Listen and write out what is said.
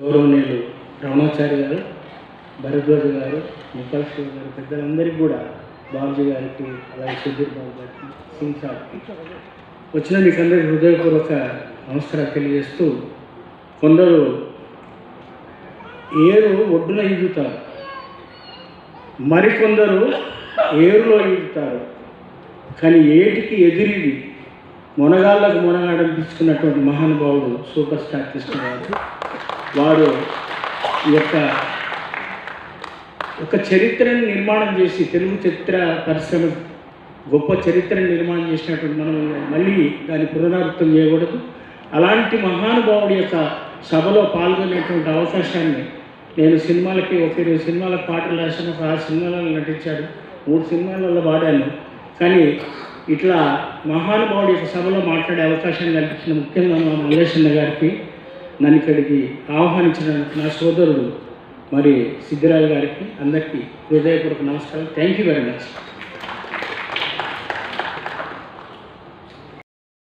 గౌరవనీయులు రమణాచారి గారు, భరద్వాజ గారు, ముఖల్ శివ గారు, పెద్దలందరికీ కూడా బాబుజీ గారికి, అలాగే సుధీర్ బాబు గారికి, సింగ్ సార్కి వచ్చిన మీకు అందరికీ హృదయపూర్వక నమస్కారాలు తెలియజేస్తూ, కొందరు ఏరు ఒడ్డున ఈదుతారు, మరికొందరు ఏరులో ఈదుతారు, కానీ ఏటికి ఎదిరిది మొనగాళ్ళకు మొనగాడని తీసుకున్నటువంటి మహానుభావుడు సూపర్ స్టార్ కృష్ణరాజు. వాడు ఈ యొక్క ఒక చరిత్రను నిర్మాణం చేసి, తెలుగు చరిత్ర పరిశ్రమ గొప్ప చరిత్రను నిర్మాణం చేసినటువంటి మనం మళ్ళీ దాన్ని పునరావృతం చేయకూడదు. అలాంటి మహానుభావుడి యొక్క సభలో పాల్గొనేటువంటి అవకాశాన్ని నేను సినిమాలకి ఒక 20 సినిమాలకు పాటలు రాశాను, ఒక 6 సినిమాలలో నటించాడు, 3 సినిమాలలో పాడాను. కానీ ఇట్లా మహానుభావుడి యొక్క సభలో మాట్లాడే అవకాశాన్ని కల్పించిన ముఖ్యంగా మా మల్లేశన్న గారికి, నన్ను ఇక్కడికి ఆహ్వానించడానికి నా సోదరుడు మరి సిద్ధిరాజు గారికి, అందరికీ హృదయపూర్వక నమస్కారం. Thank you very much.